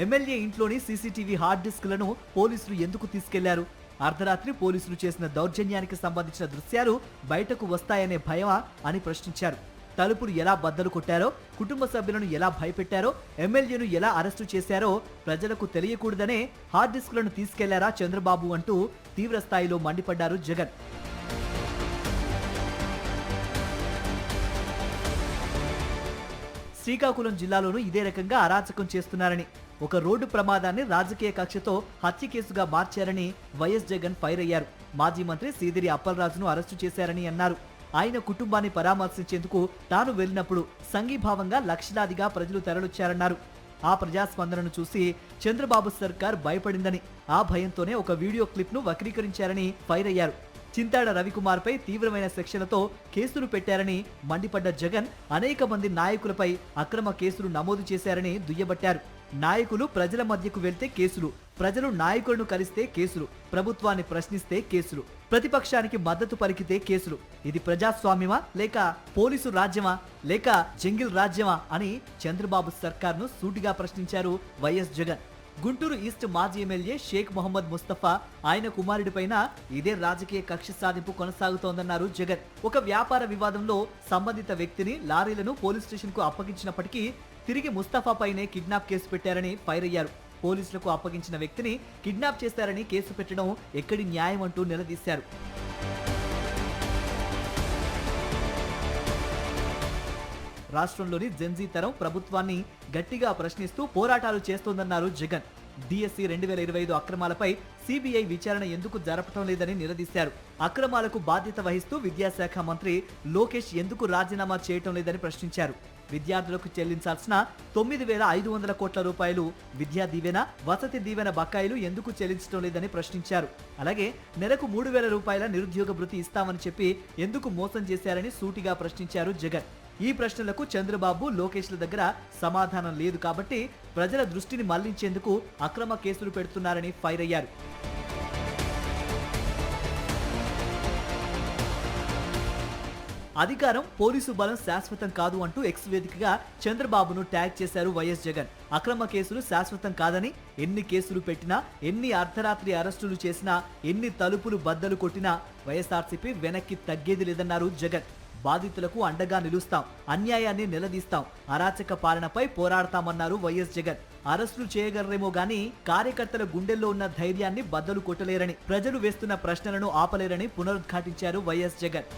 MLA ఇంట్లోని CCTV hard డిస్క్లను పోలీసులు ఎందుకు తీసుకెళ్లారు? అర్ధరాత్రి పోలీసులు చేసిన దౌర్జన్యానికి సంబంధించిన దృశ్యాలు బయటకు వస్తాయనే భయమా అని ప్రశ్నించారు. తలుపులు ఎలా బద్దలు కొట్టారో, కుటుంబ సభ్యులను ఎలా భయపెట్టారో, ఎమ్మెల్యేను ఎలా అరెస్టు చేశారో ప్రజలకు తెలియకూడదనే హార్డ్ డిస్క్లను తీసుకెళ్లారా చంద్రబాబు అంటూ తీవ్ర స్థాయిలో మండిపడ్డారు జగన్. శ్రీకాకుళం జిల్లాలోనూ ఇదే రకంగా అరాచకం చేస్తున్నారని, ఒక రోడ్డు ప్రమాదాన్ని రాజకీయ కక్షతో హత్య కేసుగా మార్చారని వైఎస్ జగన్ ఫైర్ అయ్యారు. మాజీ మంత్రి సీదిరి అప్పలరాజును అరెస్టు చేశారని అన్నారు. ఆయన కుటుంబాన్ని పరామర్శించేందుకు తాను వెళ్లినప్పుడు సంఘీభావంగా లక్షలాదిగా ప్రజలు తరలొచ్చారన్నారు. ఆ ప్రజాస్పందనను చూసి చంద్రబాబు సర్కార్ భయపడిందని, ఆ భయంతోనే ఒక వీడియో క్లిప్ను వక్రీకరించారని ఫైర్ అయ్యారు. చింతాడ రవికుమార్ పై తీవ్రమైన సెక్షన్లతో కేసులు పెట్టారని మండిపడ్డ జగన్ అనేక మంది నాయకులపై అక్రమ కేసులు నమోదు చేశారని దుయ్యబట్టారు. నాయకులు ప్రజల మధ్యకు వెళ్తే కేసులు, ప్రజలు నాయకులను కలిస్తే కేసులు, ప్రభుత్వాన్ని ప్రశ్నిస్తే కేసులు, ప్రతిపక్షానికి మద్దతు పలికితే కేసులు. ఇది ప్రజాస్వామ్యమా లేక పోలీసు రాజ్యమా లేక జంగిల్ రాజ్యమా అని చంద్రబాబు సర్కార్ను సూటిగా ప్రశ్నించారు వైఎస్ జగన్. గుంటూరు ఈస్ట్ మాజీ ఎమ్మెల్యే షేక్ మొహమ్మద్ ముస్తఫా, ఆయన కుమారుడిపైన ఇదే రాజకీయ కక్ష సాధింపు కొనసాగుతోందన్నారు జగన్. ఒక వ్యాపార వివాదంలో సంబంధిత వ్యక్తిని, లారీలను పోలీస్ స్టేషన్ కు అప్పగించినప్పటికీ తిరిగి ముస్తఫాపైనే కిడ్నాప్ కేసు పెట్టారని ఫైర్ అయ్యారు. పోలీసులకు అప్పగించిన వ్యక్తిని కిడ్నాప్ చేశారని కేసు పెట్టడం ఎక్కడి న్యాయం అంటూ నిలదీశారు. రాష్ట్రంలోని జెన్జీ తరం ప్రభుత్వాన్ని గట్టిగా ప్రశ్నిస్తూ పోరాటాలు చేస్తోందన్నారు జగన్. డిఎస్సి 2025 అక్రమాలపై సిబిఐ విచారణ ఎందుకు జరపటం లేదని నిలదీశారు. అక్రమాలకు బాధ్యత వహిస్తూ విద్యాశాఖ మంత్రి లోకేష్ ఎందుకు రాజీనామా చేయటం లేదని ప్రశ్నించారు. విద్యార్థులకు చెల్లించాల్సిన 9,500 కోట్ల రూపాయలు విద్యా దీవెన, వసతి దీవెన బకాయిలు ఎందుకు చెల్లించడం లేదని ప్రశ్నించారు. అలాగే నెలకు 3,000 రూపాయల నిరుద్యోగ భృతి ఇస్తామని చెప్పి ఎందుకు మోసం చేశారని సూటిగా ప్రశ్నించారు జగన్. ఈ ప్రశ్నలకు చంద్రబాబు, లోకేష్ల దగ్గర సమాధానం లేదు కాబట్టి ప్రజల దృష్టిని మళ్లించేందుకు అక్రమ కేసులు పెడుతున్నారని ఫైర్ అయ్యారు. అధికారం, పోలీసు బలం శాశ్వతం కాదు అంటూ ఎక్స్ వేదికగా చంద్రబాబును ట్యాగ్ చేశారు వైఎస్ జగన్. అక్రమ కేసులు శాశ్వతం కాదని, ఎన్ని కేసులు పెట్టినా, ఎన్ని అర్ధరాత్రి అరెస్టులు చేసినా, ఎన్ని తలుపులు బద్దలు కొట్టినా వైఎస్ఆర్సీపీ వెనక్కి తగ్గేది లేదన్నారు జగన్. బాధితులకు అండగా నిలుస్తాం, అన్యాయాన్ని నిలదీస్తాం, అరాచక పాలనపై పోరాడతామన్నారు వైఎస్ జగన్. అరెస్టులు చేయగలరేమో గానీ కార్యకర్తల గుండెల్లో ఉన్న ధైర్యాన్ని బద్దలు కొట్టలేరని, ప్రజలు వేస్తున్న ప్రశ్నలను ఆపలేరని పునరుద్ఘాటించారు వైఎస్ జగన్.